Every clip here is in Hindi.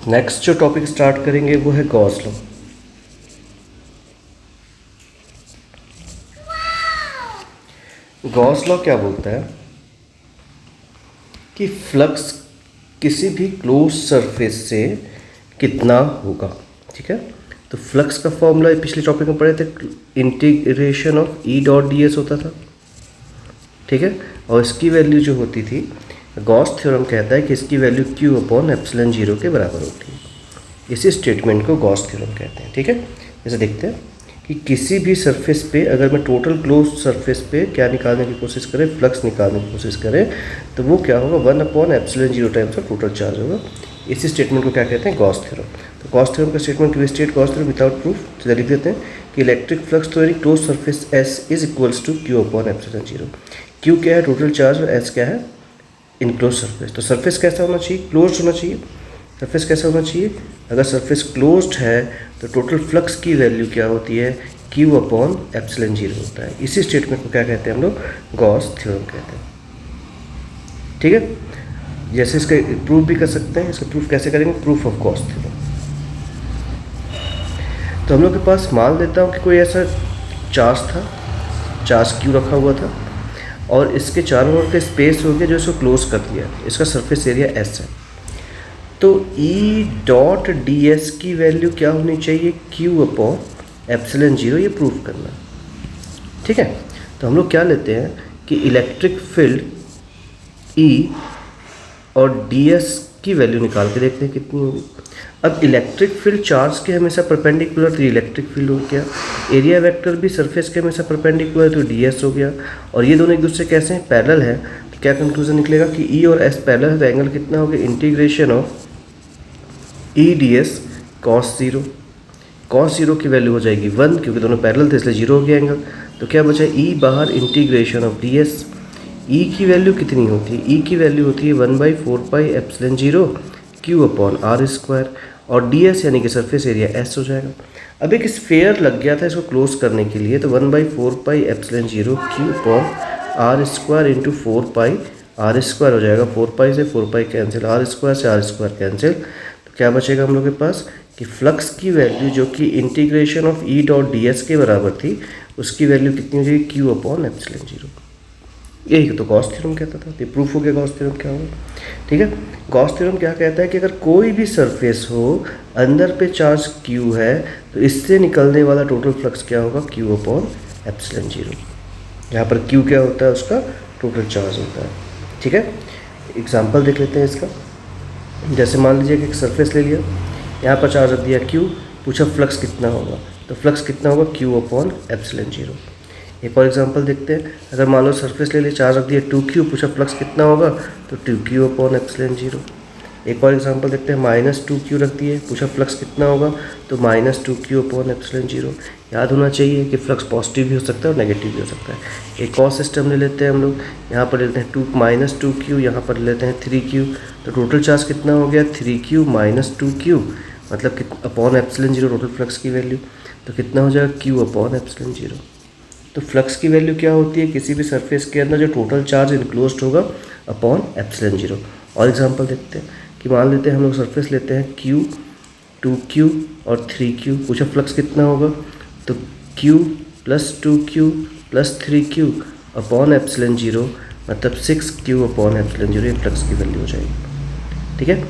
नेक्स्ट जो टॉपिक स्टार्ट करेंगे वो है गॉस लॉ। गॉस लॉ क्या बोलता है कि फ्लक्स किसी भी क्लोज सरफेस से कितना होगा। ठीक है, तो फ्लक्स का फॉर्मूला पिछले टॉपिक में पढ़े थे, integration of E dot D S होता था। ठीक है, और इसकी वैल्यू जो होती थी, गॉस थ्योरम कहता है कि इसकी value Q upon epsilon zero के बराबर होती है। इसी स्टेटमेंट को गॉस थ्योरम कहते हैं। ठीक है, जैसे देखते हैं कि किसी भी सरफेस पे अगर मैं टोटल क्लोज सरफेस पे क्या निकालने की कोशिश करें, फ्लक्स निकालने की कोशिश करें, तो वो क्या होगा, 1 upon epsilon zero times of total charge होगा। इसी स्टेटमेंट को क्या कहते हैं, गॉस थ्योरम। तो गॉस थ्योरम का statement to state Gauss theorem without proof, तो लिख देते हैं कि electric flux through any close surface S is equals to Q upon epsilon zero. Q क्या है, टोटल चार्ज, और एस क्या है, इनक्लोज सरफेस। तो सरफेस कैसा होना चाहिए, क्लोज होना चाहिए। सरफेस कैसा होना चाहिए, अगर सरफेस क्लोज्ड है तो टोटल फ्लक्स की वैल्यू क्या होती है, क्यू अपॉन एप्सिलॉन जीरो होता है। इसी स्टेटमेंट को क्या कहते हैं हम लोग, गॉस थ्योरम कहते हैं। ठीक है, जैसे इसका प्रूफ भी कर सकते हैं। इसका प्रूफ कैसे करेंगे, प्रूफ ऑफ गॉस थ्योरम। तो हम लोग के पास मान लेता हूँ कि कोई ऐसा चार्ज था, चार्ज क्यू रखा हुआ था, और इसके चारों ओर के स्पेस हो गया जो इसको क्लोज कर दिया। इसका सरफेस एरिया एस है, तो ई डॉट डी एस की वैल्यू क्या होनी चाहिए, क्यू अपॉन एप्सिलॉन जीरो, ये प्रूफ करना। ठीक है, तो हम लोग क्या लेते हैं कि इलेक्ट्रिक फील्ड ई और डी एस की वैल्यू निकाल के देखते हैं कितनी होगी। अब इलेक्ट्रिक फील्ड चार्ज के हमेशा परपेंडिकुलर, तो इलेक्ट्रिक फील्ड हो गया। एरिया वेक्टर भी सरफेस के हमेशा परपेंडिकुलर, तो डी एस हो गया। और ये दोनों एक दूसरे कैसे हैं, पैरेलल है। तो क्या कंक्लूजन निकलेगा कि ई और एस पैरेलल है, तो एंगल कितना हो गया, integration of E D S cos zero. Cos zero की वैल्यू हो जाएगी 1, क्योंकि दोनों पैरेलल थे इसलिए जीरो हो गया एंगल। तो क्या बचा, ई बाहर, इंटीग्रेशन ऑफ डी एस। ई की वैल्यू कितनी होती है, ई की वैल्यू होती है 1/4 epsilon zero Q upon R square, और डी एस यानी कि सरफेस एरिया एस हो जाएगा। अब एक स्फेयर लग गया था इसको क्लोज करने के लिए, तो 1/4 epsilon zero Q upon R square into 4 R square हो जाएगा। 4 से 4 कैंसिल, आर स्क्वायर से आर स्क्वायर कैंसिल, तो क्या बचेगा हम लोग के पास कि फ्लक्स की वैल्यू जो कि integration of E dot D S के बराबर थी, उसकी वैल्यू कितनी हो जाएगी, क्यू अपॉन एप्सिलॉन जीरो। यही तो गॉस थ्योरम कहता था। ये प्रूफ हो गया गॉस थ्योरम क्या होगा। ठीक है, गॉस थ्योरम क्या कहता है कि अगर कोई भी सरफेस हो, अंदर पे चार्ज क्यू है, तो इससे निकलने वाला टोटल फ्लक्स क्या होगा, क्यू अपॉन एप्सिलॉन जीरो। यहाँ पर क्यू क्या होता है, उसका टोटल चार्ज होता है। ठीक है, एग्जाम्पल देख लेते हैं इसका। जैसे मान लीजिए कि एक सरफेस ले लिया, यहाँ पर चार्ज रख दिया क्यू, पूछा फ्लक्स कितना होगा, तो फ्लक्स कितना होगा, क्यू अपॉन एप्सिलॉन जीरो। एक और एग्जांपल देखते हैं। अगर मान लो सरफेस ले लिए, चार्ज रख दिया 2q, पूछा फ्लक्स कितना होगा, तो 2q अपॉन एप्सिलॉन जीरो। एक और एग्जांपल देखते हैं, -2q रख दिए, पूछा फ्लक्स कितना होगा, तो -2q अपॉन एप्सिलॉन जीरो। याद होना चाहिए कि फ्लक्स पॉजिटिव भी हो सकता है और नेगेटिव भी हो सकता है। एक और सिस्टम ले लेते हैं हम लोग, यहाँ पर लेते हैं -2q, यहाँ पर लेते हैं 3q, तो टोटल चार्ज कितना हो गया, 3q - 2q, मतलब कि upon epsilon zero total flux की वैल्यू, तो कितना हो जाएगा, q अपॉन एप्सिलॉन जीरो। तो फ्लक्स की वैल्यू क्या होती है, किसी भी सरफेस के अंदर जो टोटल चार्ज इनक्लोज्ड होगा अपॉन एप्सिलॉन जीरो। और एग्जांपल देखते हैं कि मान लेते हैं हम लोग सरफेस लेते हैं q, 2q और 3q, पूछा फ्लक्स कितना होगा, तो q + 2q + 3q upon epsilon zero, मतलब 6q अपॉन एप्सिलॉन जीरो, ये फ्लक्स की वैल्यू हो जाएगी। ठीक है,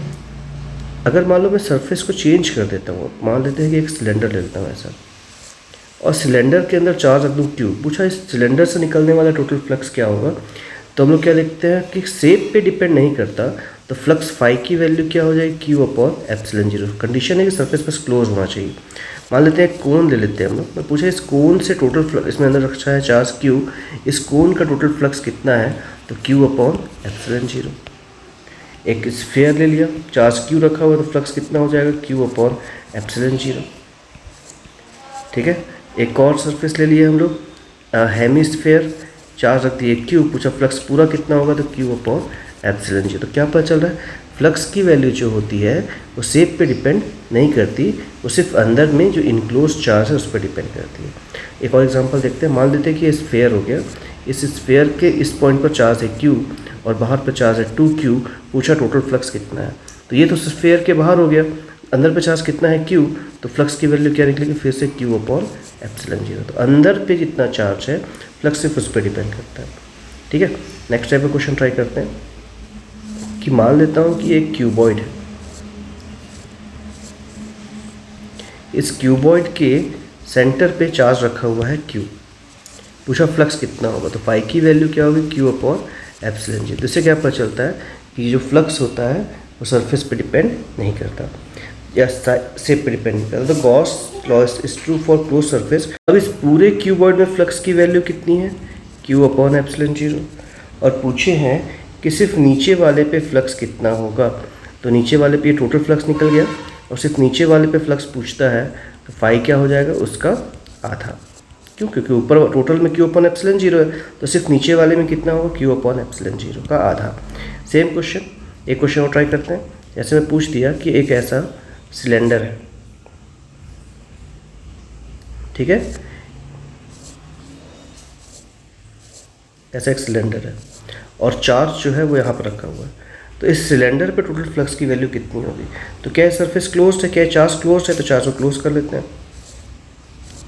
अगर मान लो मैं सरफेस को चेंज कर देता हूँ, मान लेते हैं कि एक सिलेंडर ले लेता हूँ ऐसा, और सिलेंडर के अंदर चार्ज रख दूँ क्यू, पूछा इस सिलेंडर से निकलने वाला टोटल फ्लक्स क्या होगा, तो हम लोग क्या देखते हैं कि शेप पे डिपेंड नहीं करता, तो फ्लक्स फाई की वैल्यू क्या हो जाएगी, Q upon epsilon zero. Condition है कि सरफेस बस क्लोज होना चाहिए। मान लेते हैं कोन ले लेते हैं हम लोग, मैं पूछा इस कोन से टोटल फ्लक्स, इसमें अंदर रखा है चार्ज क्यू, इस कोन का टोटल फ्लक्स कितना है, तो क्यू अपॉन एप्सिलॉन जीरो। एक स्फेयर ले लिया, चार्ज क्यू रखा हुआ, तो फ्लक्स कितना हो जाएगा, क्यू अपॉन एप्सिलॉन जीरो। ठीक है, एक और सरफेस ले लिया हम लोग, हेमिस्फेयर, चार्ज रख दिए क्यू, पूछा फ्लक्स पूरा कितना होगा, तो क्यू अपॉन एप्सिलॉन जीरो। तो क्या पता चल रहा है, फ्लक्स की वैल्यू जो होती है वो शेप पे डिपेंड नहीं करती, वो सिर्फ अंदर में जो इनक्लोज चार्ज है उस पर डिपेंड करती है। एक और एग्जांपल देखते हैं। मान लेते हैं कि स्फेयर हो गया, इस स्फेयर के इस पॉइंट पर चार्ज है क्यू और बाहर पर चार्ज है 2q, पूछा टोटल फ्लक्स कितना है, तो ये तो स्फेयर के बाहर हो गया। अंदर पे चार्ज कितना है Q, तो फ्लक्स की वैल्यू क्या निकलेगी फिर से Q अपॉन एप्सिलॉन जीरो। तो अंदर पे जितना चार्ज है फ्लक्स सिर्फ उस पर डिपेंड करता है। ठीक है, नेक्स्ट टाइप का क्वेश्चन ट्राई करते हैं कि मान लेता हूँ कि एक क्यूबॉइड है, इस क्यूबॉइड के सेंटर पे चार्ज रखा हुआ है Q, पूछा फ्लक्स कितना होगा, तो फाई की वैल्यू क्या होगी Q अपॉन एप्सिलॉन जीरो। इससे क्या पता चलता है कि जो फ्लक्स होता है वो सरफेस पे डिपेंड नहीं करता या शेप पे डिपेंड नहीं करता। तो Gauss law is true for close surface. अब इस पूरे क्यूबॉइड में फ्लक्स की वैल्यू कितनी है Q अपॉन एप्सिलॉन जीरो, और पूछे हैं कि सिर्फ नीचे वाले पे फ्लक्स कितना होगा। तो नीचे वाले पे टोटल फ्लक्स निकल गया और सिर्फ नीचे वाले पे फ्लक्स पूछता है, तो फाई क्या हो जाएगा उसका आधा। क्यों? क्योंकि ऊपर टोटल में Q अपॉन एप्सिलॉन जीरो है, तो सिर्फ नीचे वाले में कितना होगा Q अपॉन एप्सिलॉन जीरो का आधा। सेम क्वेश्चन, एक क्वेश्चन और ट्राई करते हैं। जैसे मैं पूछ दिया कि एक ऐसा सिलेंडर है, ठीक है, ऐसा एक सिलेंडर है और चार्ज जो है वो यहाँ पर रखा हुआ है। तो इस सिलेंडर पे टोटल फ्लक्स की वैल्यू कितनी होगी? तो क्या सरफेस क्लोज्ड है, क्या चार्ज क्लोज्ड है, तो चार्ज को क्लोज कर लेते हैं।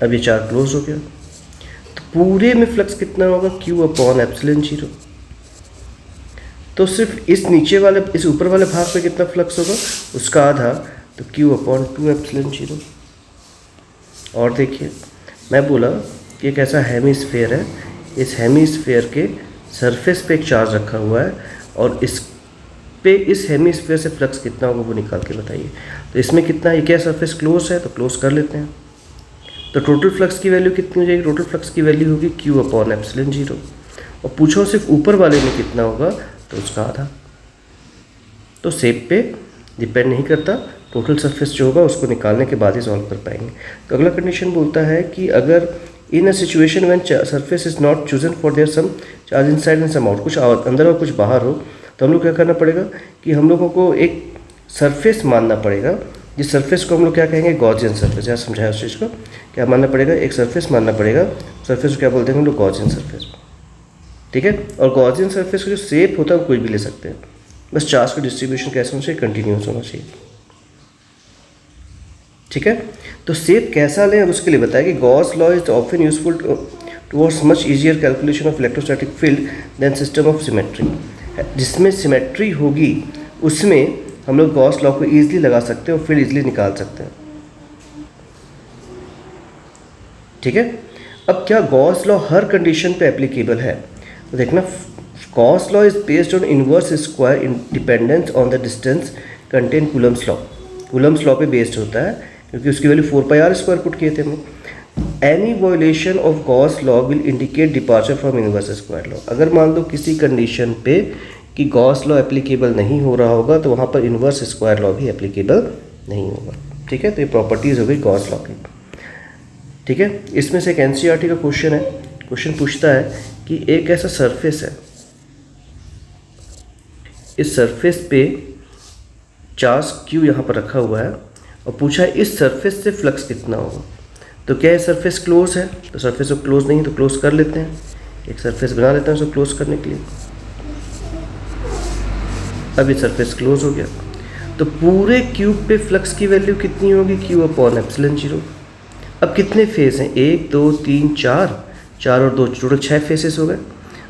अब ये चार्ज क्लोज हो गया, तो पूरे में फ्लक्स कितना होगा Q अपॉन एप्सिलॉन जीरो। तो सिर्फ इस नीचे वाले, इस ऊपर वाले भाग पे कितना फ्लक्स होगा उसका आधा, तो Q अपॉन 2 एप्सिलॉन जीरो। और देखिए मैं बोला कि एक ऐसा हेमीस्फेयर है, इस हेमीस्फेयर के सरफेस पे एक चार्ज रखा हुआ है और इस पे इस हेमीस्फेयर से फ्लक्स कितना होगा वो निकाल के बताइए। तो इसमें कितना है, क्या सरफेस क्लोज है, तो क्लोज कर लेते हैं। तो टोटल फ्लक्स की वैल्यू कितनी हो जाएगी? टोटल फ्लक्स की वैल्यू होगी Q अपॉन एप्सिलॉन जीरो। और पूछो सिर्फ ऊपर वाले में कितना होगा, तो उसका आधा। तो शेप पे डिपेंड नहीं करता, टोटल सरफेस जो होगा उसको निकालने के बाद ही सॉल्व कर पाएंगे। तो अगला कंडीशन बोलता है कि अगर in a situation when surface is not chosen for there some charge inside and some out, कुछ अंदर और कुछ बाहर हो, तो हम लोग क्या करना पड़ेगा कि हम लोगों को एक सरफेस मानना पड़ेगा, जिस सरफेस को हम लोग क्या कहेंगे गॉसियन सरफेस। यहाँ समझाया उस चीज़ को, क्या मानना पड़ेगा, एक सरफेस मानना पड़ेगा। सरफेस को क्या बोलते हैं हम लोग, गॉसियन सरफेस। ठीक है, और गॉसियन सरफेस का जो शेप होता है वो कोई भी ले सकते हैं, बस चार्ज का डिस्ट्रीब्यूशन कैसा होना चाहिए, कंटिन्यूस होना चाहिए। ठीक है, तो शेप कैसा लें उसके लिए बताया कि Gauss law is often useful towards much easier calculation of electrostatic field then system of symmetry. जिसमें सिमेट्री होगी उसमें हम लोग गॉस लॉ को ईजिली लगा सकते हैं और फील्ड ईजिली निकाल सकते हैं। ठीक है, अब क्या गॉस लॉ हर कंडीशन पे एप्लीकेबल है? तो देखना, Gauss law is based on inverse square independence on the distance contain Coulomb's law. Coulomb's law पे बेस्ड होता है क्योंकि उसकी वैल्यू 4πr² पुट किए थे हम लोग। Any violation of Gauss law will indicate departure from inverse square law. अगर मान लो किसी कंडीशन पे कि गॉस लॉ एप्लीकेबल नहीं हो रहा होगा तो वहाँ पर इनवर्स स्क्वायर लॉ भी एप्लीकेबल नहीं होगा। ठीक है, तो ये प्रॉपर्टीज़ हो गई गॉस लॉ की। ठीक है, इसमें से एक NCERT का क्वेश्चन है। क्वेश्चन पूछता है कि एक ऐसा सरफेस है, इस सरफेस पे चार्ज Q यहाँ पर रखा हुआ है और पूछा है इस सरफेस से फ्लक्स कितना होगा। तो क्या ये सरफेस क्लोज है? तो सरफेस को क्लोज नहीं, तो क्लोज कर लेते हैं, एक सरफेस बना लेते हैं उसको क्लोज करने के लिए। अब ये सरफेस क्लोज हो गया, तो पूरे क्यूब पे फ्लक्स की वैल्यू कितनी होगी? Q upon epsilon zero. अब कितने फेस हैं? 1 2 3 4, 4 और 2 टोटल 6 फेसेस हो गए।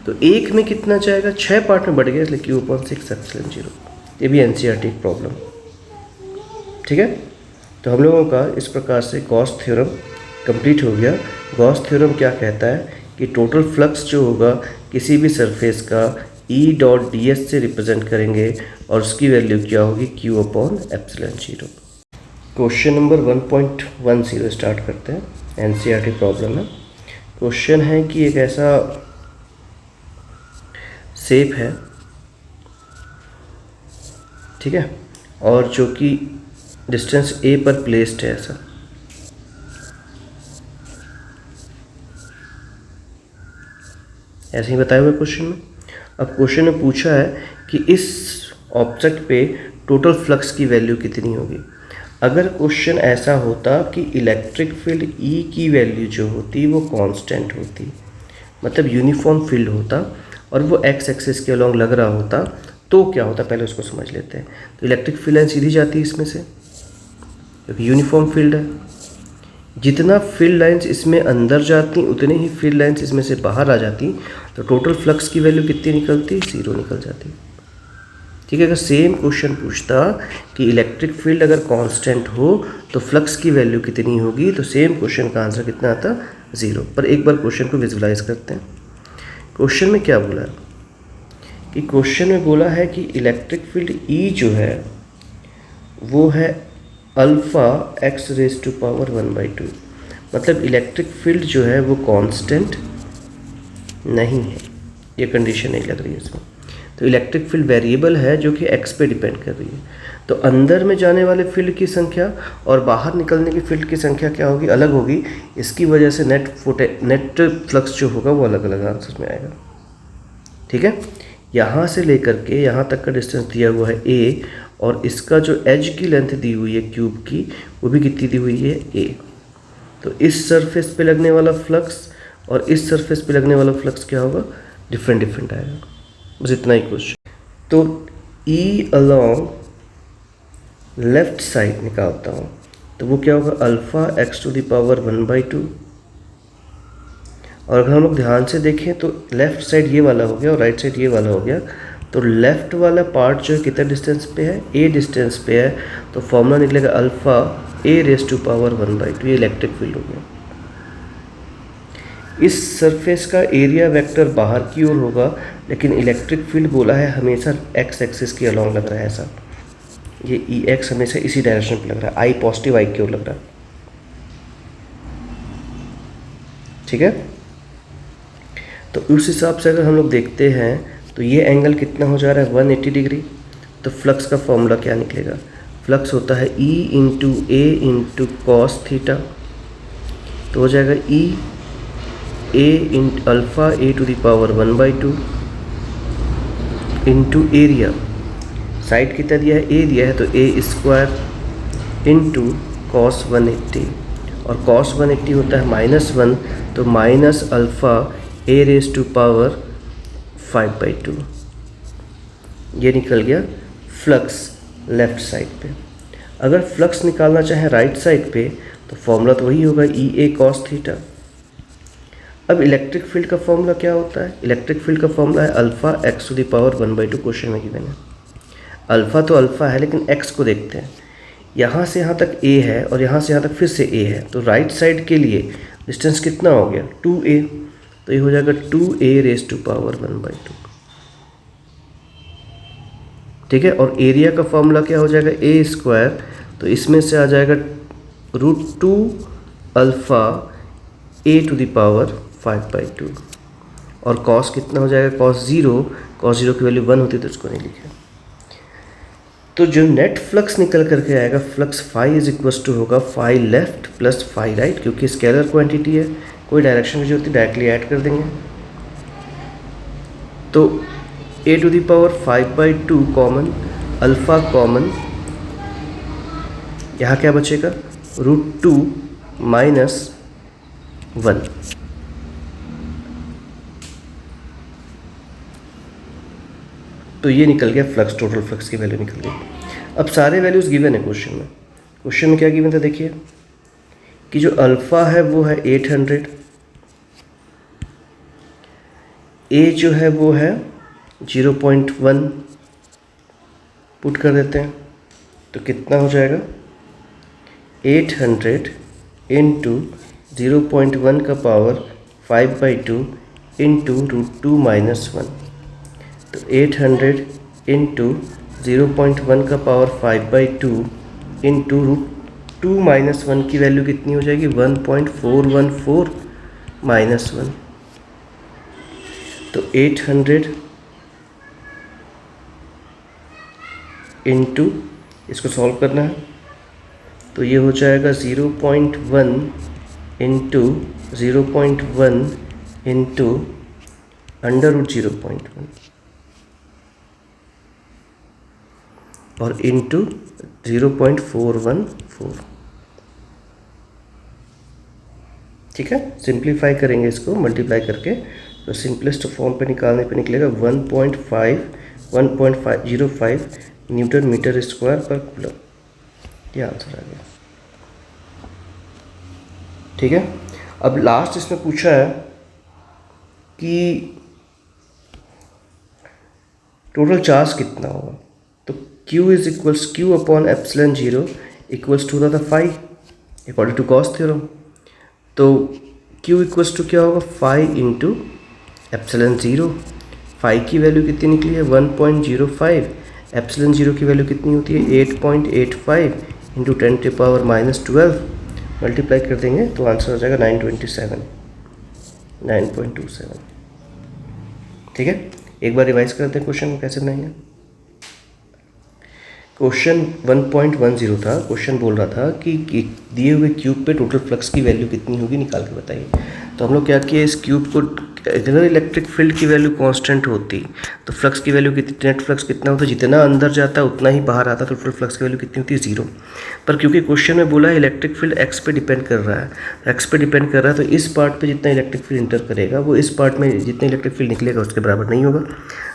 तो एक में कितना जाएगा? 6 पार्ट में बढ़ गया, इसलिए Q अपॉन 6 एप्सिलॉन जीरो। ये भी NCERT प्रॉब्लम। ठीक है, तो हम लोगों का इस प्रकार से गॉस थ्योरम कंप्लीट हो गया। गॉस थ्योरम क्या कहता है कि टोटल फ्लक्स जो होगा किसी भी सरफेस का E.ds से रिप्रेजेंट करेंगे और उसकी वैल्यू क्या होगी? Q upon epsilon zero. Question number 1.10 start करते हैं। NCERT प्रॉब्लम है। क्वेश्चन है कि एक ऐसा शेप है, ठीक है, और जो कि डिस्टेंस a पर प्लेस्ड है ऐसा। ऐसे ही बताया हुआ क्वेश्चन में। अब क्वेश्चन में पूछा है कि इस ऑब्जेक्ट पे टोटल फ्लक्स की वैल्यू कितनी होगी। अगर क्वेश्चन ऐसा होता कि इलेक्ट्रिक फील्ड E की वैल्यू जो होती वो कांस्टेंट होती, मतलब यूनिफॉर्म फील्ड होता और वो x एक्सिस के अलॉन्ग लग रहा होता, तो क्या होता पहले उसको समझ लेते हैं। तो इलेक्ट्रिक फील्ड लाइन सीधी जाती है इसमें से, क्योंकि यूनिफॉर्म फील्ड है। जितना फील्ड लाइंस इसमें अंदर जाती उतने ही फील्ड लाइंस इसमें से बाहर आ जाती, तो टोटल फ्लक्स की वैल्यू कितनी निकलती? 0 निकल जाती। ठीक है, अगर सेम क्वेश्चन पूछता कि इलेक्ट्रिक फील्ड अगर कांस्टेंट हो तो फ्लक्स की वैल्यू कितनी होगी, तो सेम क्वेश्चन का आंसर कितना आता? 0। पर एक बार क्वेश्चन को विजुलाइज करते हैं। क्वेश्चन में क्या बोला है कि क्वेश्चन में बोला है कि इलेक्ट्रिक फील्ड E जो है वो है alpha x raise to power 1/2। मतलब इलेक्ट्रिक फील्ड जो है वो कांस्टेंट नहीं है, ये कंडीशन नहीं लग रही है इसमें। तो इलेक्ट्रिक फील्ड वेरिएबल है जो कि x पे डिपेंड कर रही है। तो अंदर में जाने वाले फील्ड की संख्या और बाहर निकलने की फील्ड की संख्या क्या होगी? अलग होगी। इसकी वजह से नेट फ्लक्स जो होगा वो अलग अलग आंसर में आएगा। ठीक है, यहाँ से लेकर के यहाँ तक का डिस्टेंस दिया हुआ है a, और इसका जो एज की लेंथ दी हुई है क्यूब की वो भी कितनी दी हुई है? a। तो इस सरफेस पे लगने वाला फ्लक्स और इस सरफेस पे लगने वाला फ्लक्स क्या होगा? डिफरेंट डिफरेंट आएगा। बस इतना ही क्वेश्चन। तो E अलोंग लेफ्ट साइड निकालता हूँ तो वो क्या होगा? Alpha x to the power 1/2। और अगर हम लोग ध्यान से देखें तो लेफ़्ट साइड ये वाला हो गया और राइट साइड ये वाला हो गया। तो लेफ़्ट वाला पार्ट जो है कितना डिस्टेंस पे है? a डिस्टेंस पे है। तो फॉर्मूला निकलेगा alpha a raise to power 1/2। ये इलेक्ट्रिक फील्ड हो गया। इस सरफेस का एरिया वेक्टर बाहर की ओर होगा, लेकिन इलेक्ट्रिक फील्ड बोला है हमेशा x एक्सिस के अलोंग लग रहा है। ऐसा ये Ex हमेशा इसी डायरेक्शन पे लग रहा है, I पॉजिटिव I की ओर लग रहा है। ठीक है, तो उस हिसाब से अगर हम लोग देखते हैं तो ये एंगल कितना हो जा रहा है? 180 डिग्री। तो फ्लक्स का फॉर्मूला क्या निकलेगा? फ्लक्स होता है E into A into cos theta. तो हो जाएगा E A into alpha A to the power 1/2 into area. Side कितना दिया है? A दिया है, तो A स्क्वायर इंटू कॉस 180, और कॉस 180 होता है -1, तो minus alpha A raise to power 5/2। ये निकल गया फ्लक्स लेफ़्ट साइड पे। अगर फ्लक्स निकालना चाहें राइट साइड पे तो फॉर्मूला तो वही होगा EA कॉस थीटा। अब इलेक्ट्रिक फील्ड का फॉर्मूला क्या होता है? इलेक्ट्रिक फील्ड का फॉर्मूला है alpha x to the power 1/2। Question में गिवन है। अल्फ़ा तो अल्फ़ा है, लेकिन x को देखते हैं। यहाँ से यहाँ तक a है और यहाँ से यहाँ तक फिर से a है, तो राइट साइड के लिए डिस्टेंस कितना हो गया? 2a। तो ये हो जाएगा 2a रेज टू पावर 1/2। ठीक है, और एरिया का फॉर्मूला क्या हो जाएगा? a square. तो इसमें से आ जाएगा √2 alpha a to the power 5/2। और कॉस कितना हो जाएगा? कॉस 0 की वैल्यू 1 होती तो इसको नहीं लिखा। तो जो नेट फ्लक्स निकल करके आएगा, flux phi is equals to होगा phi left plus phi right, क्योंकि स्केलर क्वांटिटी है, कोई डायरेक्शन की जरूरत नहीं, डायरेक्टली ऐड कर देंगे। तो a to the power 5/2 common, alpha common, यहाँ क्या बचेगा? √2 माइनस 1। तो ये निकल गया फ्लक्स, टोटल फ्लक्स की वैल्यू निकल गई। अब सारे वैल्यूज़ गिवन है क्वेश्चन में। क्वेश्चन में क्या गिवन था? देखिए कि जो अल्फ़ा है वो है 800, a जो है वो है 0.1 पुट कर देते हैं, तो कितना हो जाएगा? 800 इंटू 0.1 का पावर 5/2 इंटू √2 माइनस 1। तो 800 इंटू 0.1 का पावर 5/2 इंटू √2 माइनस 1 की वैल्यू कितनी हो जाएगी? 1.414 माइनस 1। तो 800 इंटू, इसको सॉल्व करना है, तो ये हो जाएगा 0.1 इंटू 0.1 इंटू √0.1 और इंटू 0.414। ठीक है, सिंप्लीफाई करेंगे इसको मल्टीप्लाई करके, तो सिंपलेस्ट फॉर्म पे निकालने पे निकलेगा 1.505 न्यूटन मीटर स्क्वायर पर कूलम। ये आंसर आ गया। ठीक है। अब लास्ट इसमें पूछा है कि टोटल चार्ज कितना होगा, तो Q is equals Q upon epsilon 0 equals to था phi according to Gauss theorem. तो Q इक्वल्स टू क्या होगा, फाई इंटू एप्सिलॉन 0। फाई की वैल्यू कितनी निकली है 1.05, एप्सिलॉन 0 की वैल्यू कितनी होती है 8.85 इंटू 10⁻⁻12 मल्टीप्लाई कर देंगे तो आंसर हो जाएगा 9.27। ठीक है, एक बार रिवाइज करते हैं क्वेश्चन को कैसे बनाएंगे। क्वेश्चन 1.10 था। क्वेश्चन बोल रहा था कि दिए हुए क्यूब पे टोटल फ्लक्स की वैल्यू कितनी होगी निकाल के बताइए। तो हम लोग क्या किए, इस क्यूब को, अगर इलेक्ट्रिक फील्ड की वैल्यू कांस्टेंट होती तो फ्लक्स की वैल्यू कितनी, नेट फ्लक्स कितना होता, जितना अंदर जाता उतना ही बाहर आता, तो टोटल फ्लक्स की वैल्यू कितनी होती है 0। पर क्योंकि क्वेश्चन में बोला है इलेक्ट्रिक फील्ड एक्स पे डिपेंड कर रहा है, एक्स पे डिपेंड कर रहा है, तो इस पार्ट पे जितना इलेक्ट्रिक फील्ड इंटर करेगा वो इस पार्ट में जितना इलेक्ट्रिक फील्ड निकलेगा उसके बराबर नहीं होगा।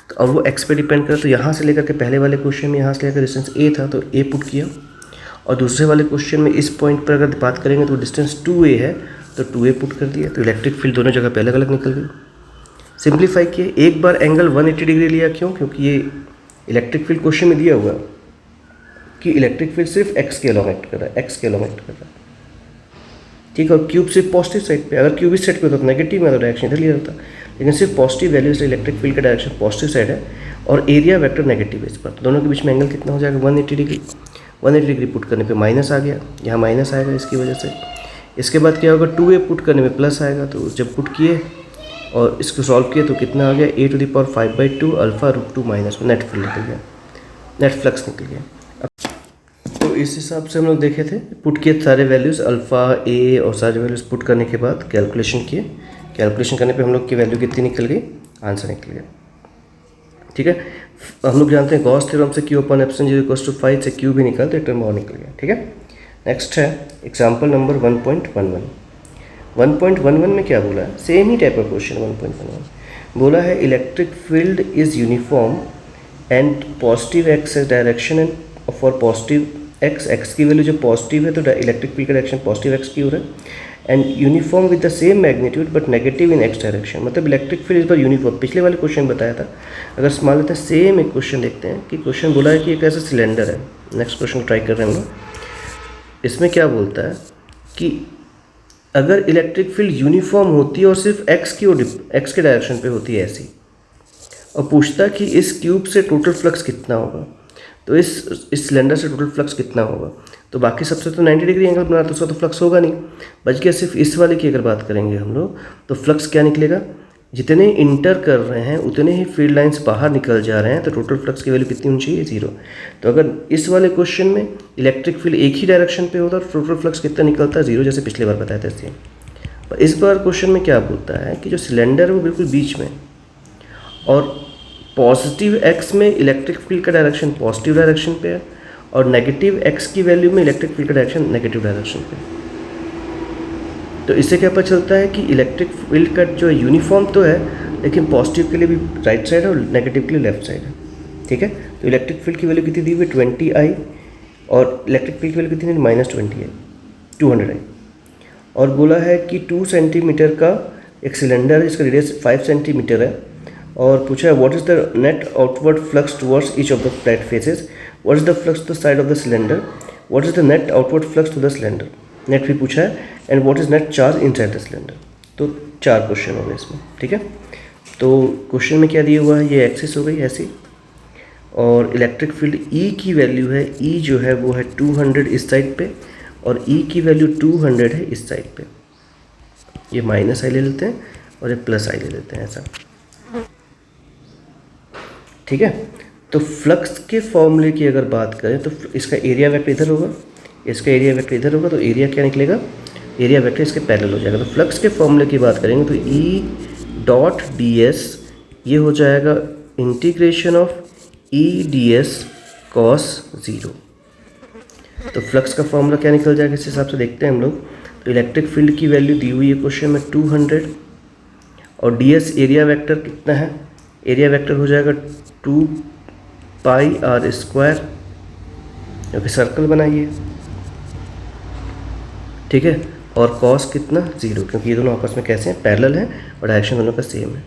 तो अब वो एक्स पे डिपेंड करे, तो यहाँ से लेकर के पहले वाले क्वेश्चन में यहाँ से लेकर डिस्टेंस ए था तो ए पुट किया, और दूसरे वाले क्वेश्चन में इस पॉइंट पर अगर बात करेंगे तो डिस्टेंस 2a है तो 2a पुट कर दिया, तो इलेक्ट्रिक फील्ड दोनों जगह पे अलग अलग निकल गई। सिंप्लीफाई किए, एक बार एंगल 180 डिग्री लिया, क्यों, क्योंकि ये इलेक्ट्रिक फील्ड क्वेश्चन में दिया हुआ है कि इलेक्ट्रिक फील्ड सिर्फ एक्स के अलॉन्ग एक्ट कर रहा है, एक्स के अलॉन्ग एक्ट कर रहा है। ठीक है, और क्यूब सिर्फ पॉजिटिव साइड पे, अगर क्यूब इस साइड पे होता तो नेगेटिव में तो डायरेक्शन इधर लिया होता, लेकिन सिर्फ पॉजिटिव वैल्यू से इलेक्ट्रिक फील्ड का डायरेक्शन पॉजिटिव साइड है और एरिया वेक्टर नेगेटिव है इस पर, तो दोनों के बीच में एंगल कितना हो जाएगा 180 डिग्री। 180 डिग्री पुट करने पे माइनस आ गया, यहाँ माइनस आएगा इसकी वजह से। इसके बाद क्या होगा, 2a पुट करने में प्लस आएगा, तो जब पुट किए और इसको सॉल्व किए तो कितना आ गया a⁵ अल्फा √2 माइनस में नेट फील्ड निकल गया, नेट फ्लक्स निकल गया। तो इस हिसाब से हम लोग देखे थे, पुट किए सारे वैल्यूज़ अल्फ़ा ए और सारे वैल्यूज़ पुट करने के बाद कैलकुलेशन किए, कैलकुलेशन करने पे हम लोग की वैल्यू कितनी निकल गई, आंसर निकल गया। ठीक है, हम लोग जानते हैं गॉस थ्योरम से Q upon epsilon 0 equals to 5 से Q भी निकल, तो एक टर्म और निकल गया। ठीक है, नेक्स्ट है एग्जाम्पल नंबर 1.11। 1.11 में क्या बोला है, सेम ही टाइप का क्वेश्चन 1.11 बोला है electric field is uniform and positive x direction and for positive x की वैल्यू जो पॉजिटिव है तो इलेक्ट्रिक फील्ड का डायरेक्शन पॉजिटिव एक्स की हो रहा है, and uniform with the same magnitude but negative in x direction, मतलब इलेक्ट्रिक फील्ड इस बार यूनिफॉर्म, पिछले वाले क्वेश्चन बताया था। अगर मान लेते हैं सेम एक क्वेश्चन देखते हैं कि क्वेश्चन बोला है कि एक ऐसा सिलेंडर है, नेक्स्ट क्वेश्चन ट्राई कर रहे हैं हम लोग। इसमें क्या बोलता है कि अगर इलेक्ट्रिक फील्ड यूनिफॉर्म होती है और सिर्फ एक्स के डायरेक्शन पे होती है ऐसी, और पूछता है कि इस क्यूब से टोटल फ्लक्स कितना होगा, तो इस सिलेंडर से टोटल फ्लक्स कितना होगा, तो बाकी सबसे तो 90 डिग्री एंगल बना तो उसका तो फ्लक्स होगा नहीं, बच गया सिर्फ इस वाले की अगर बात करेंगे हम लोग तो फ्लक्स क्या निकलेगा, जितने इंटर कर रहे हैं उतने ही फील्ड लाइंस बाहर निकल जा रहे हैं, तो टोटल फ्लक्स की वैल्यू कितनी होनी चाहिए 0। तो अगर इस वाले क्वेश्चन में इलेक्ट्रिक फील्ड एक ही डायरेक्शन पे होता तो टोटल फ्लक्स कितना निकलता है 0, जैसे पिछले बार बताया था ऐसे। पर इस बार क्वेश्चन में क्या बोलता है कि जो सिलेंडर है वो बिल्कुल बीच में, और पॉजिटिव एक्स में इलेक्ट्रिक फील्ड का डायरेक्शन पॉजिटिव डायरेक्शन पे है और नेगेटिव एक्स की वैल्यू में इलेक्ट्रिक फील्ड का डायरेक्शन नेगेटिव डायरेक्शन पे। तो इससे क्या पता चलता है कि इलेक्ट्रिक फील्ड का जो यूनिफॉर्म तो है लेकिन पॉजिटिव के लिए भी राइट साइड है और नेगेटिव के लिए लेफ्ट साइड है। ठीक है, तो इलेक्ट्रिक फील्ड की वैल्यू कितनी दी हुई 20I और इलेक्ट्रिक फील्ड की वैल्यू कितनी -20I 200I, और बोला है कि 2 सेंटीमीटर का एक सिलेंडर है जिसका रेडियस 5 सेंटीमीटर है, और पूछा है what is the net outward flux towards each of the flat faces, what is the flux to the side of the cylinder, what is the net outward flux to the cylinder, net भी पूछा है, and what is net charge inside the cylinder. तो 4 क्वेश्चन हो गए इसमें। ठीक है, तो क्वेश्चन में क्या दिया हुआ है, ये एक्सिस हो गई ऐसी, और इलेक्ट्रिक फील्ड E की वैल्यू है, E जो है वो है 200 इस साइड पे और E की वैल्यू 200 है इस साइड पे। ये -I ले लेते हैं और ये +I ले लेते हैं ऐसा। ठीक है, तो फ्लक्स के फॉर्मूले की अगर बात करें तो इसका एरिया वेक्टर इधर होगा, इसका एरिया वेक्टर इधर होगा, तो एरिया क्या निकलेगा, एरिया वेक्टर इसके पैरेलल हो जाएगा। तो फ्लक्स के फॉर्मूले की बात करेंगे तो E.ds ये हो जाएगा इंटीग्रेशन ऑफ E.ds cos 0। तो फ्लक्स का फॉर्मूला क्या निकल जाएगा इस हिसाब से देखते हैं हम लोग। तो इलेक्ट्रिक फील्ड की वैल्यू दी हुई है क्वेश्चन में 200 और ds एरिया वेक्टर कितना है, एरिया वेक्टर हो जाएगा 2πr², क्योंकि सर्कल बनाइए। ठीक है, और कॉस कितना 0, क्योंकि ये दोनों आपस में कैसे हैं, पैरेलल हैं और डायरेक्शन दोनों का सेम है।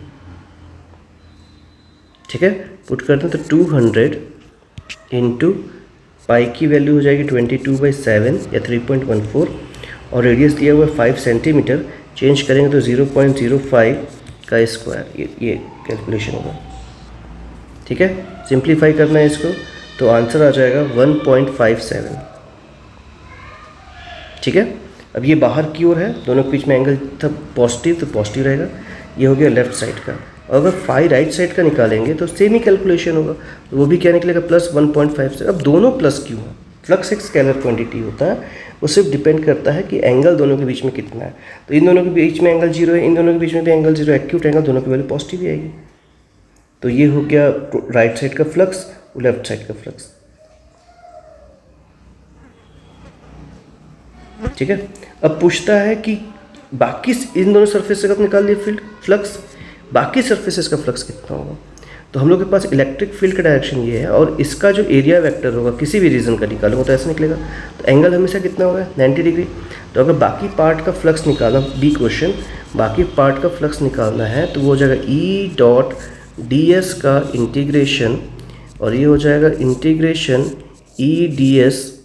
ठीक है, पुट करते हैं तो 200 इंटू पाई की वैल्यू हो जाएगी 22/7 या 3.14 और रेडियस दिया हुआ है 5 सेंटीमीटर, चेंज करेंगे तो 0.05 का स्क्वायर, ये कैलकुलेशन होगा। ठीक है, सिंप्लीफाई करना है इसको तो आंसर आ जाएगा 1.57। ठीक है, अब ये बाहर की ओर है, दोनों के बीच में एंगल था पॉजिटिव तो पॉजिटिव रहेगा। ये हो गया लेफ्ट साइड का, और अगर फाई राइट साइड का निकालेंगे तो सेम ही कैलकुलेशन होगा, तो वो भी क्या निकलेगा प्लस 1.57। अब दोनों प्लस क्यों है, फ्लक्स एक स्केलर क्वांटिटी होता है, वो सिर्फ डिपेंड करता है कि एंगल दोनों के बीच में कितना है। तो इन दोनों के बीच में एंगल 0 है, इन दोनों के बीच में भी एंगल 0 है, एक्यूट एंगल दोनों की वैल्यू पॉजिटिव ही आएगी। तो ये हो गया राइट साइड का फ्लक्स, लेफ्ट साइड का फ्लक्स। ठीक है, अब पूछता है कि बाकी इन दोनों सरफेस का निकाल लिया फील्ड फ्लक्स, बाकी सरफेसेस का फ्लक्स कितना होगा। तो हम लोग के पास इलेक्ट्रिक फील्ड का डायरेक्शन ये है और इसका जो एरिया वेक्टर होगा किसी भी रीजन का निकालूंगा तो ऐसे निकलेगा। तो एंगल हमेशा कितना होगा 90 डिग्री। तो अगर बाकी पार्ट का फ्लक्स निकालना, बी क्वेश्चन, बाकी पार्ट का फ्लक्स निकालना है तो वो हो जाएगा ई डॉट डी एस का इंटीग्रेशन, और ये हो जाएगा integration E D S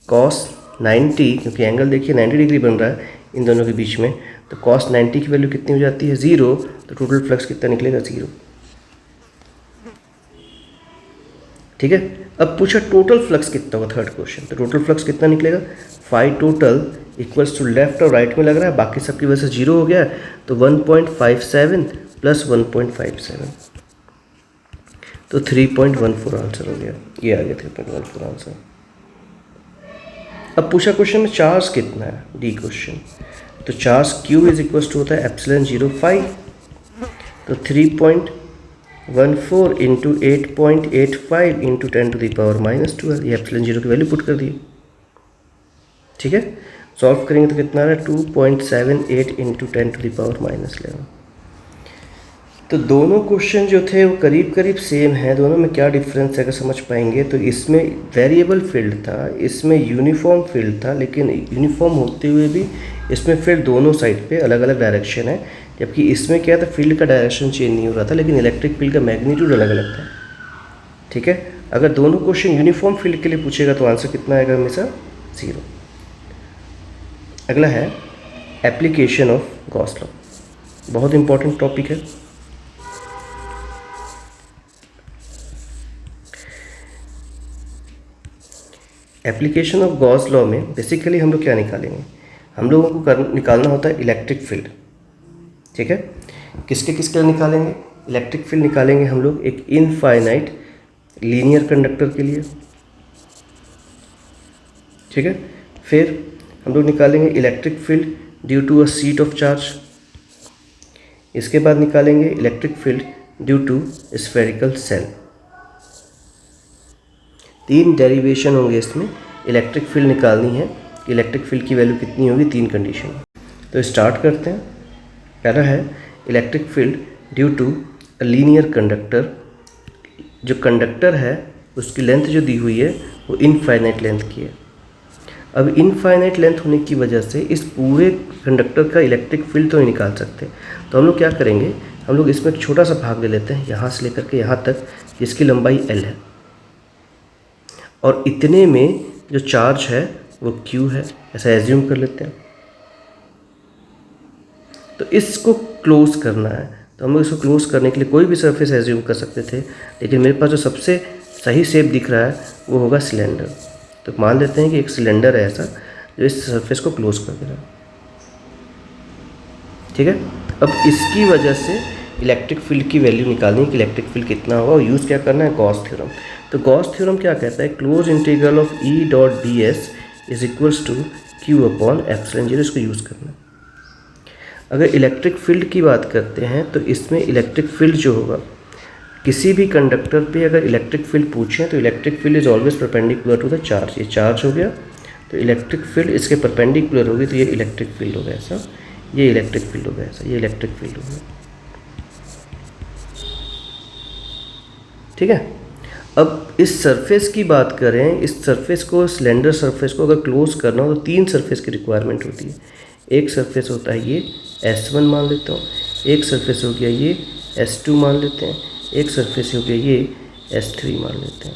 cos 90, क्योंकि एंगल देखिए 90 डिग्री बन रहा है इन दोनों के बीच में, तो कॉस 90 की वैल्यू कितनी हो जाती है 0, तो टोटल फ्लक्स कितना निकलेगा 0। ठीक है, अब पूछा टोटल फ्लक्स कितना होगा, थर्ड क्वेश्चन, तो टोटल फ्लक्स कितना निकलेगा, phi total equals to left और राइट में लग रहा है, बाकी सबकी वजह से 0 हो गया, तो 1.57 प्लस 1.57, तो 3.14 आंसर हो गया, ये आ गया 3.14 आंसर। अब पूछा क्वेश्चन में चार्ज कितना है, डी क्वेश्चन, तो charge Q is equal to होता है एप्सिलॉन 0.5, तो 3.14 इंटू 8.85 इंटू 10⁻⁻², ये एप्सिलॉन 0 की वैल्यू पुट कर दी। ठीक है, सॉल्व करेंगे तो कितना आ रहा है 2.78 इंटू 10⁻⁻11। तो दोनों क्वेश्चन जो थे वो करीब करीब सेम हैं, दोनों में क्या डिफरेंस है अगर समझ पाएंगे तो इसमें वेरिएबल फील्ड था, इसमें यूनिफॉर्म फील्ड था, लेकिन यूनिफॉर्म होते हुए भी इसमें फील्ड दोनों साइड पे अलग अलग डायरेक्शन है, जबकि इसमें क्या था फील्ड का डायरेक्शन चेंज नहीं हो रहा था, लेकिन इलेक्ट्रिक फील्ड का मैग्नीट्यूड अलग अलग था। ठीक है, अगर दोनों क्वेश्चन यूनिफॉर्म फील्ड के लिए पूछेगा तो आंसर कितना आएगा हमेशा 0। अगला है एप्लीकेशन ऑफ गॉस लॉ, बहुत इंपॉर्टेंट टॉपिक है। एप्लीकेशन ऑफ गॉस लॉ में बेसिकली हम लोग क्या निकालेंगे, हम लोगों को निकालना होता है इलेक्ट्रिक फील्ड। ठीक है, किसके किसके लिए निकालेंगे, इलेक्ट्रिक फील्ड निकालेंगे हम लोग एक इनफाइनाइट लीनियर कंडक्टर के लिए। ठीक है, फिर हम लोग निकालेंगे electric field due to a sheet of charge, इसके बाद निकालेंगे electric field due to spherical shell. 3 derivation होंगे इसमें, इलेक्ट्रिक फील्ड निकालनी है, इलेक्ट्रिक फील्ड की वैल्यू कितनी होगी 3 कंडीशन। तो स्टार्ट करते हैं। पहला है electric field due to a linear conductor, जो कंडक्टर है उसकी लेंथ जो दी हुई है वो इनफाइनाइट लेंथ की है। अब इनफाइनाइट लेंथ होने की वजह से इस पूरे कंडक्टर का इलेक्ट्रिक फील्ड तो नहीं निकाल सकते, तो हम लोग क्या करेंगे, हम लोग इसमें एक छोटा सा भाग ले लेते हैं यहाँ से लेकर के यहाँ तक, जिसकी लंबाई L है, और इतने में जो चार्ज है वो Q है, ऐसा एज्यूम कर लेते हैं। तो इसको क्लोज करना है, तो हम लोग इसको क्लोज करने के लिए कोई भी सरफेस एज्यूम कर सकते थे, लेकिन मेरे पास जो सबसे सही शेप दिख रहा है वो होगा सिलेंडर। तो मान लेते हैं कि एक सिलेंडर है ऐसा जो इस सरफेस को क्लोज कर दे रहा है। ठीक है, अब इसकी वजह से इलेक्ट्रिक फील्ड की वैल्यू निकालनी है कि इलेक्ट्रिक फील्ड कितना होगा, और यूज़ क्या करना है गॉस थ्योरम। तो गॉस थ्योरम क्या कहता है, close integral of E dot D S is equals to Q upon epsilon 0, इसको यूज़ करना है। अगर इलेक्ट्रिक फील्ड की बात करते हैं तो इसमें इलेक्ट्रिक फील्ड जो होगा, किसी भी कंडक्टर पे अगर इलेक्ट्रिक फील्ड पूछें तो electric field is always perpendicular to the charge. ये चार्ज हो गया तो इलेक्ट्रिक फील्ड इसके परपेंडिकुलर होगी, तो ये इलेक्ट्रिक फील्ड होगा ऐसा, ये इलेक्ट्रिक फील्ड होगा ऐसा, ये इलेक्ट्रिक फील्ड होगा। ठीक है, अब इस सरफेस की बात करें, इस सरफेस को, सिलेंडर सरफेस को अगर क्लोज करना हो तो 3 सरफेस की रिक्वायरमेंट होती है। एक सरफेस होता है ये S1 मान लेता हूँ, एक सरफेस हो गया ये S2 मान लेते हैं, एक सरफेस हो गया ये S3 मान लेते हैं।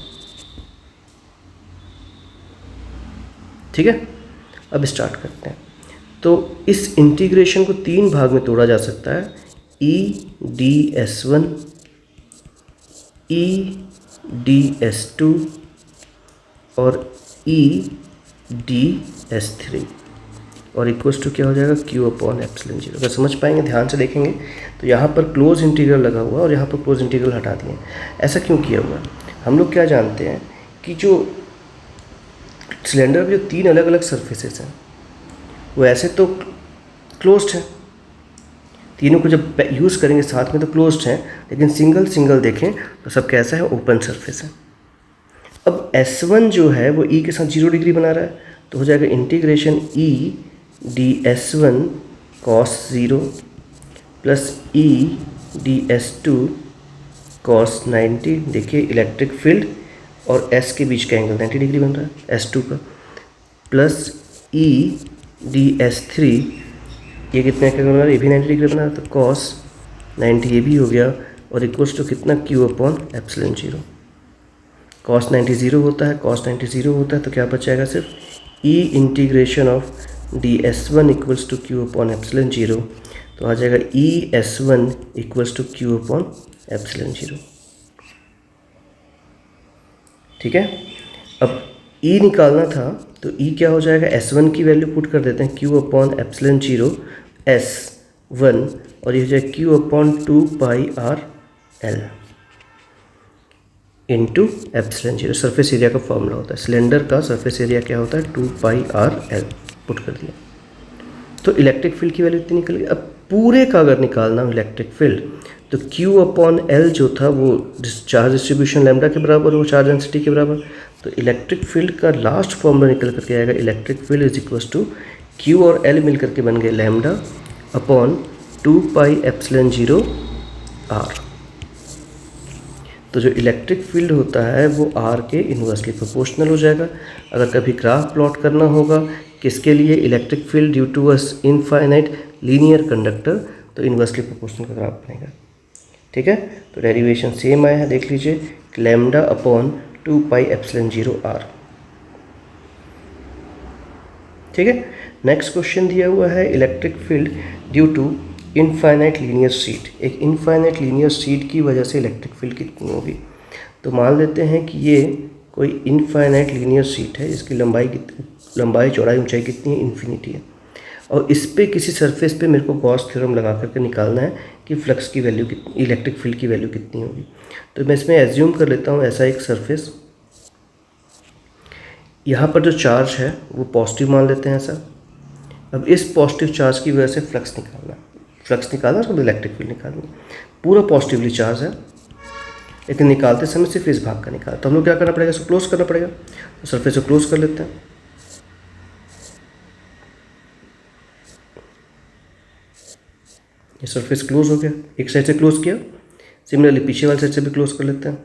ठीक है, अब स्टार्ट करते हैं। तो इस इंटीग्रेशन को 3 भाग में तोड़ा जा सकता है, EDS1, EDS2 और EDS3 और इक्वल्स टू क्या हो जाएगा Q/ε0। अगर समझ पाएंगे, ध्यान से देखेंगे तो यहाँ पर क्लोज इंटीग्रल लगा हुआ और यहाँ पर क्लोज इंटीग्रल हटा दिए। ऐसा क्यों किया हुआ? हम लोग क्या जानते हैं कि जो सिलेंडर में जो 3 अलग अलग सरफेसेस हैं वो ऐसे तो क्लोज्ड हैं, तीनों को जब यूज़ करेंगे साथ में तो क्लोज्ड हैं, लेकिन सिंगल सिंगल देखें तो सब कैसा है, ओपन सरफेस है। अब S1 जो है वो E के साथ 0 डिग्री बना रहा है, तो हो जाएगा integration EDS1 cos 0 plus EDS2 cos 90। देखिए इलेक्ट्रिक फील्ड और S के बीच का एंगल 90 डिग्री बन रहा है S2 का, प्लस EDS3 ये कितने का बना रहा है, ये भी 90 डिग्री बना रहा है, तो cos 90 ये भी हो गया और इक्वल्स टू कितना Q/ε0। cos 90 0 होता है, cos 90 0 होता है, तो क्या बचाएगा सिर्फ E integration of DS1 equals to Q/ε0। तो आ जाएगा ES1 इक्वल्स टू Q/ε0। ठीक है, अब E निकालना था तो E क्या हो जाएगा, S1 की वैल्यू पुट कर देते हैं Q/ε0 S1 और ये हो जाएगा Q/2πRL इंटू ε0। सरफेस एरिया का फॉर्मूला होता है, सिलेंडर का सरफेस एरिया क्या होता है 2πRL पुट कर दिया। तो इलेक्ट्रिक फील्ड की वैल्यू इतनी निकल गई। अब पूरे का अगर निकालना हो इलेक्ट्रिक फील्ड तो Q/L जो था वो चार्ज डिस्ट्रीब्यूशन लैम्डा के बराबर हो, चार्ज डेंसिटी के बराबर। तो इलेक्ट्रिक फील्ड का लास्ट फॉर्मूला निकल करके आएगा, electric field is equals to Q और L मिल करके बन गए λ/2πε0R। तो जो इलेक्ट्रिक फील्ड होता है वो R के इन्वर्सली प्रोपोर्शनल हो जाएगा। अगर कभी ग्राफ प्लॉट करना होगा किसके लिए, electric field due to a infinite linear conductor, तो इन्वर्सली प्रोपोर्शनल का ग्राफ बनेगा। ठीक है, तो डेरिवेशन सेम आया है, देख लीजिए λ/2πε0R। ठीक है, नेक्स्ट क्वेश्चन दिया हुआ है electric field due to infinite linear sheet. एक इनफाइनाइट लीनियर शीट की वजह से इलेक्ट्रिक फील्ड कितनी होगी। तो मान लेते हैं कि ये कोई इनफाइनाइट लीनियर शीट है, इसकी लंबाई चौड़ाई ऊंचाई कितनी है, इन्फिनिटी है, और इस पे किसी सरफेस पे मेरे को गॉस थ्योरम लगा करके निकालना है कि फ्लक्स की वैल्यू कितनी, इलेक्ट्रिक फील्ड की वैल्यू कितनी होगी। तो मैं इसमें एज्यूम कर लेता हूँ ऐसा एक सरफेस, यहाँ पर जो चार्ज है वो पॉजिटिव मान लेते हैं ऐसा। अब इस पॉजिटिव चार्ज की वजह से फ्लक्स निकालना उसको इलेक्ट्रिक फील्ड निकालनी। पूरा पॉजिटिवली चार्ज है लेकिन निकालते समय सिर्फ इस भाग का निकाल, तो हम लोग क्या करना पड़ेगा, इसको क्लोज करना पड़ेगा। तो सरफेस को क्लोज कर लेते हैं। ये सरफेस क्लोज हो गया, एक साइड से क्लोज किया, सिमिलरली पीछे वाले साइड से भी क्लोज कर लेते हैं।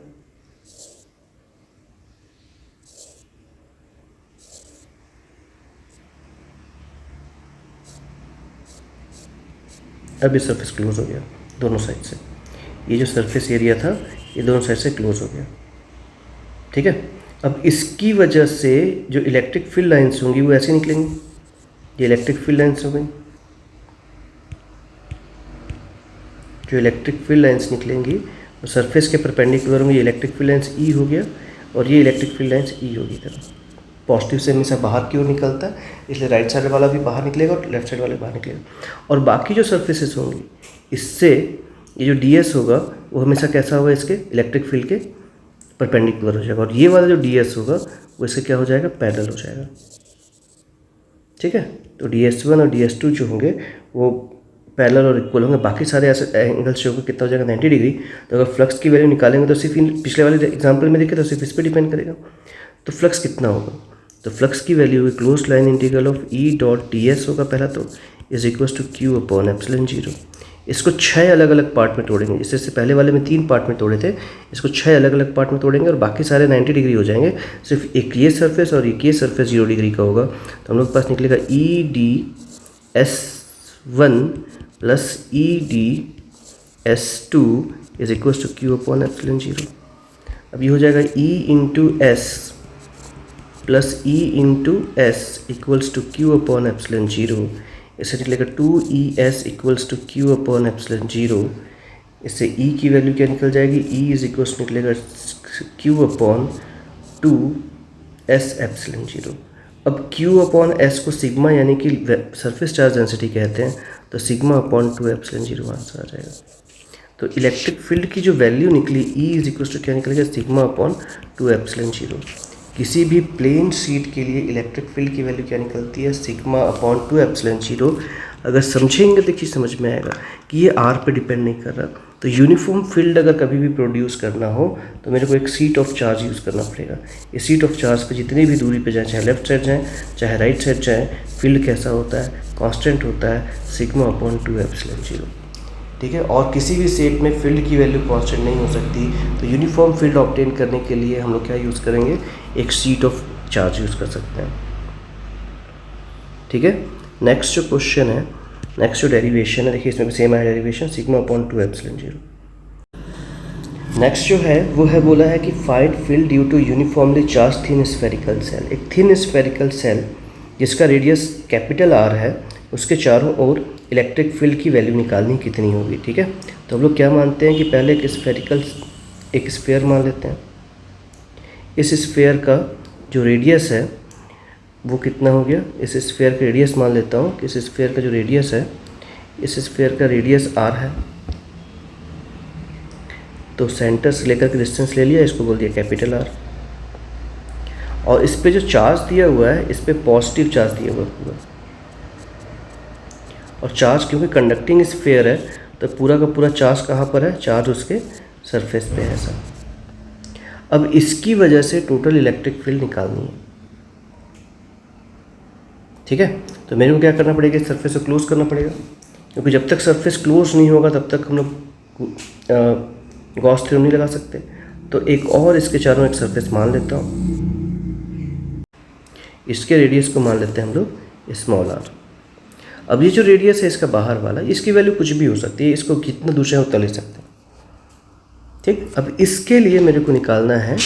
अब ये सरफेस क्लोज हो गया दोनों साइड से, ये जो सरफेस एरिया था ये दोनों साइड से क्लोज हो गया। ठीक है, अब इसकी वजह से जो इलेक्ट्रिक फील्ड लाइंस होंगी वो ऐसे निकलेंगी, ये इलेक्ट्रिक फील्ड लाइंस हो गई। जो इलेक्ट्रिक फील्ड लाइंस निकलेंगी वो सरफेस के परपेंडिकुलर होंगी। ये इलेक्ट्रिक फील्ड लाइंस ई हो गया और ये इलेक्ट्रिक फील्ड लाइंस ई होगी। तरह पॉजिटिव से हमेशा बाहर की ओर निकलता है, इसलिए राइट साइड वाला भी बाहर निकलेगा और लेफ्ट साइड वाला बाहर निकलेगा। और बाकी जो सरफेसेस होंगी इससे ये जो ds होगा वो हमेशा कैसा होगा, इसके इलेक्ट्रिक फील्ड के परपेंडिकुलर हो जाएगा, और ये वाला जो ds होगा वो इससे क्या हो जाएगा, पैरेलल हो जाएगा। ठीक है, तो ds1 और ds2 जो होंगे वो पैरेलल और इक्वल होंगे। बाकी सारे ऐसे एंगल्स जो होंगे कितना हो जाएगा 90 डिग्री। तो अगर फ्लक्स की वैल्यू निकालेंगे तो सिर्फ पिछले वाले एग्जाम्पल में देखें तो सिर्फ इस पर डिपेंड करेगा। तो फ्लक्स कितना होगा, तो फ्लक्स की वैल्यू होगी close line integral of E.ds होगा पहला, तो इज इक्वल्स टू Q/ε0। इसको 6 अलग अलग पार्ट में तोड़ेंगे, इससे पहले वाले में 3 पार्ट में तोड़े थे, इसको 6 अलग अलग पार्ट में तोड़ेंगे और बाकी सारे 90 डिग्री हो जाएंगे। सिर्फ एक ये सरफेस और एक ये सरफेस 0 डिग्री का होगा। तो हम लोग के पास निकलेगा S1 plus ED/S2 is equals to Q upon epsilon 0। अब ये हो जाएगा E into S plus E into S equals to Q upon epsilon 0। इससे निकलेगा 2ES equals to Q upon epsilon 0। इससे E की वैल्यू क्या निकल जाएगी, E इज इक्वल्स निकलेगा Q अपॉन 2S एप्सिलॉन 0। अब Q अपॉन S को सिग्मा यानी कि सरफेस चार्ज डेंसिटी कहते हैं, तो सिग्मा अपॉन 2 एप्सिलॉन 0 आंसर आ जाएगा। तो इलेक्ट्रिक फील्ड की जो वैल्यू निकली E इज इक्वल्स टू क्या निकलेगा, सिग्मा अपॉन 2 एप्सिलॉन 0। किसी भी प्लेन शीट के लिए इलेक्ट्रिक फील्ड की वैल्यू क्या निकलती है, सिग्मा अपॉन 2 एप्सिलॉन 0। अगर समझेंगे देखिए समझ में आएगा कि ये R पे डिपेंड नहीं कर रहा। तो यूनिफॉर्म फील्ड अगर कभी भी प्रोड्यूस करना हो तो मेरे को एक सीट ऑफ चार्ज यूज़ करना पड़ेगा। इस सीट ऑफ चार्ज पे जितनी भी दूरी पे जाए, चाहे लेफ्ट साइड जाए चाहे राइट साइड जाए, फील्ड कैसा होता है, कांस्टेंट होता है, सिग्मा अपॉन 2 एप्सिलॉन 0। ठीक है, और किसी भी शेप में फील्ड की वैल्यू कांस्टेंट नहीं हो सकती। तो यूनिफॉर्म फील्ड ऑब्टेन करने के लिए हम लोग क्या यूज़ करेंगे, एक शीट ऑफ चार्ज यूज़ कर सकते हैं। ठीक है, नेक्स्ट जो क्वेश्चन है, नेक्स्ट जो डेरिवेशन है, देखिए इसमें भी सेम है derivation, sigma upon 2 epsilon 0। Next जो है वो है, बोला है कि find field due to uniformly charge thin spherical shell. एक थिन स्फेरिकल सेल जिसका रेडियस कैपिटल R है, उसके चारों ओर इलेक्ट्रिक फील्ड की वैल्यू निकालनी कितनी होगी। ठीक है, तो हम लोग क्या मानते हैं कि पहले एक स्फेयर मान लेते हैं। इस स्फेयर का जो रेडियस है वो कितना हो गया, इस स्फेयर का रेडियस मान लेता हूँ कि इस स्फेयर का जो रेडियस है, इस स्फेयर का रेडियस R है। तो सेंटर से लेकर के डिस्टेंस ले लिया, इसको बोल दिया कैपिटल R। और इस पे जो चार्ज दिया हुआ है, इस पे पॉजिटिव चार्ज दिया हुआ है पूरा। और चार्ज क्योंकि कंडक्टिंग स्फेयर है तो पूरा का पूरा चार्ज कहाँ पर है, चार्ज उसके सरफेस पे है सब। अब इसकी वजह से टोटल इलेक्ट्रिक फील्ड निकालनी है। ठीक है, तो मेरे को क्या करना पड़ेगा, सरफेस को क्लोज करना पड़ेगा, क्योंकि जब तक सरफेस क्लोज नहीं होगा तब तक हम लोग गॉस थ्योरम नहीं लगा सकते। तो एक और इसके चारों एक सरफेस मान लेता हूँ, इसके रेडियस को मान लेते हैं हम लोग स्मॉल r। अब ये जो रेडियस है इसका बाहर वाला, इसकी वैल्यू कुछ भी हो सकती है, इसको कितना दूर से उतना ले सकते हैं। ठीक, अब इसके लिए मेरे को निकालना है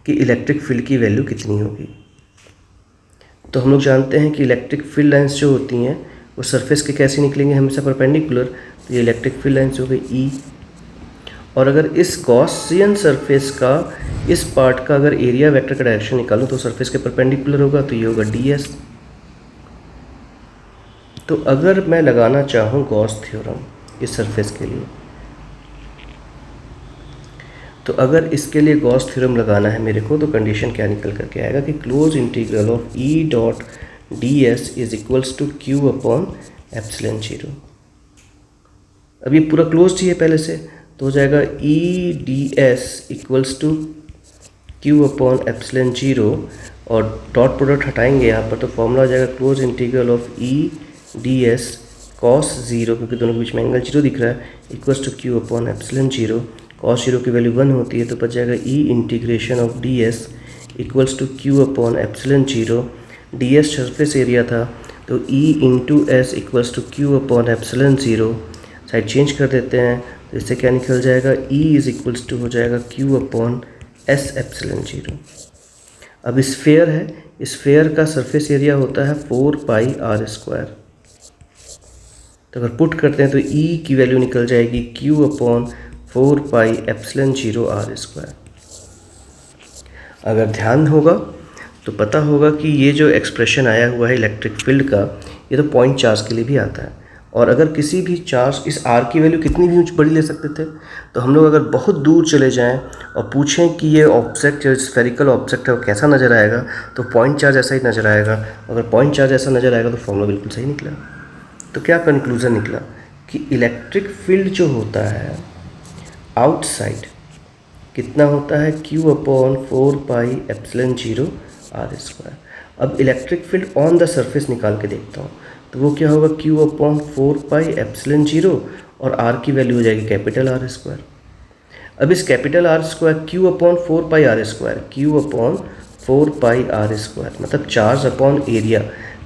कि इलेक्ट्रिक फील्ड की वैल्यू कितनी होगी। तो हम लोग जानते हैं कि इलेक्ट्रिक फील्ड लाइंस जो होती हैं वो सरफेस के कैसे निकलेंगे, हमेशा परपेंडिकुलर। तो ये इलेक्ट्रिक फील्ड लाइंस हो गई E। और अगर इस गॉसियन सरफेस का इस पार्ट का अगर एरिया वेक्टर का डायरेक्शन निकालूं तो सरफेस के परपेंडिकुलर होगा, तो ये होगा ds। तो अगर मैं लगाना चाहूँ गॉस थ्योरम इस सरफेस के लिए, तो अगर इसके लिए गॉस थ्योरम लगाना है मेरे को, तो कंडीशन क्या निकल करके आएगा कि close integral of E dot ds is equals to Q upon epsilon 0। अब ये पूरा क्लोज चाहिए पहले से, तो हो जाएगा E ds equals to Q upon epsilon 0, और डॉट प्रोडक्ट हटाएंगे यहाँ पर, तो फॉर्मूला हो जाएगा close integral of E ds cos 0, क्योंकि दोनों के बीच में एंगल 0 दिख रहा है, equals to Q upon epsilon 0। cos 0 की वैल्यू 1 होती है, तो बच जाएगा E integration of ds equals to Q upon epsilon 0। ds surface area था, तो E into S equals to Q upon epsilon 0। Side change कर देते हैं, तो इससे क्या निकल जाएगा, E इज इक्वल्स टू हो जाएगा Q अपॉन एस एप्सिलॉन 0। अब स्फेयर है, स्फेयर का सरफेस एरिया होता है 4 पाई r स्क्वायर। तो अगर पुट करते हैं तो E की वैल्यू निकल जाएगी Q upon 4 pi epsilon 0 r square. अगर ध्यान होगा तो पता होगा कि ये जो एक्सप्रेशन आया हुआ है इलेक्ट्रिक फील्ड का, ये तो पॉइंट चार्ज के लिए भी आता है। और अगर किसी भी चार्ज, इस r की वैल्यू कितनी भी बड़ी ले सकते थे, तो हम लोग अगर बहुत दूर चले जाएं और पूछें कि ये ऑब्जेक्ट जो स्फेरिकल ऑब्जेक्ट है वो कैसा नज़र आएगा, तो पॉइंट चार्ज ऐसा ही नज़र आएगा। अगर पॉइंट चार्ज ऐसा नज़र आएगा तो फॉर्मूला बिल्कुल सही निकला। तो क्या कंक्लूज़न निकला कि इलेक्ट्रिक फील्ड जो होता है आउटसाइड कितना होता है, Q upon 4 pi epsilon 0 r square. अब electric field on the surface निकाल के देखता हूँ, तो वो क्या होगा, Q अपॉन 4 पाई एप्सिलॉन 0, और R की वैल्यू हो जाएगी कैपिटल R स्क्वायर। अब इस capital R square Q upon 4 पाई R स्क्वायर, Q अपॉन 4 पाई R स्क्वायर मतलब charge upon area.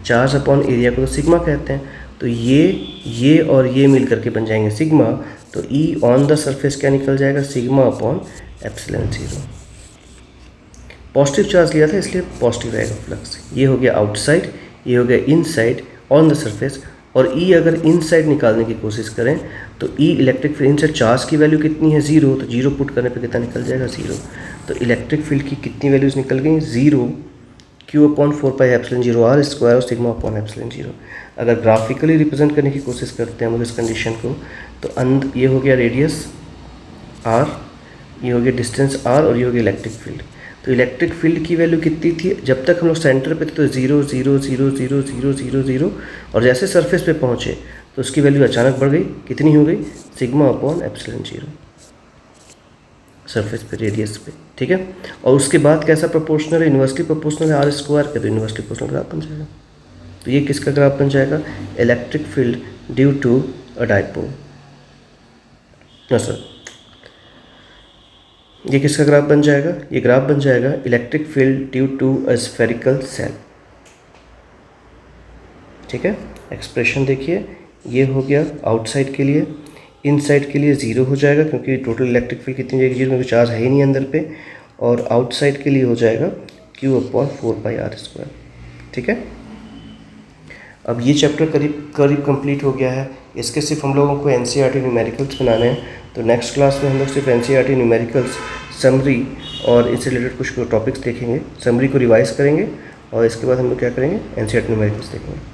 Charge upon area को तो सिग्मा कहते हैं, तो ये और ये मिल करके बन जाएंगे सिग्मा। तो ई ऑन द सरफेस क्या निकल जाएगा, sigma upon epsilon 0। Positive charge लिया था इसलिए पॉजिटिव आएगा फ्लक्स। ये हो गया आउटसाइड, ये हो गया इनसाइड ऑन द सरफेस। और ई अगर इनसाइड निकालने की कोशिश करें तो ई इलेक्ट्रिक फील्ड से चार्ज की वैल्यू कितनी है 0, तो 0 पुट करने पे कितना निकल जाएगा 0। तो इलेक्ट्रिक फील्ड की कितनी वैल्यूज़ निकल गई 0, Q अपॉन 4πε0 r स्क्वायर और सिग्मा अपॉन एप्सिलॉन 0। अगर ग्राफिकली रिप्रेजेंट करने की कोशिश करते हैं हम लोग इस कंडीशन को, तो ये हो गया रेडियस r, ये हो गया डिस्टेंस r और ये हो गया इलेक्ट्रिक फील्ड। तो इलेक्ट्रिक फील्ड की वैल्यू कितनी थी जब तक हम लोग सेंटर पे थे, तो 0 0 0 0 0 0 0, और जैसे सरफेस पे पहुँचे तो उसकी वैल्यू अचानक बढ़ गई, कितनी हो गई, सिग्मा अपॉन एप्सिलॉन 0 सरफेस पे, रेडियस पे, ठीक है। और उसके बाद कैसा प्रोपोर्शनल है, इन्वर्सली प्रोपोर्शनल है आर स्क्वायर के, तो इन्वर्सली प्रोपोर्शनल ग्राफ बन जाएगा। तो ये किसका ग्राफ बन जाएगा, electric field due to a dipole, sir ये किसका ग्राफ बन जाएगा, ये ग्राफ बन जाएगा electric field due to a spherical shell, ठीक है। एक्सप्रेशन देखिए, ये हो गया आउटसाइड के लिए, इनसाइड के लिए 0 हो जाएगा क्योंकि टोटल इलेक्ट्रिक फील्ड कितनी जाएगी 0, क्योंकि चार्ज है ही नहीं अंदर पे। और आउटसाइड के लिए हो जाएगा Q अपॉन 4πr², ठीक है। अब ये चैप्टर करीब कंप्लीट हो गया है। इसके सिर्फ हम लोगों को NCERT न्यूमेरिकल्स बनाने हैं। तो नेक्स्ट क्लास में हम लोग सिर्फ NCERT न्यूमेरिकल्स, समरी और इससे रिलेटेड कुछ टॉपिक्स देखेंगे, समरी को रिवाइज करेंगे और इसके बाद हम लोग क्या करेंगे, NCERT न्यूमेरिकल्स देखेंगे।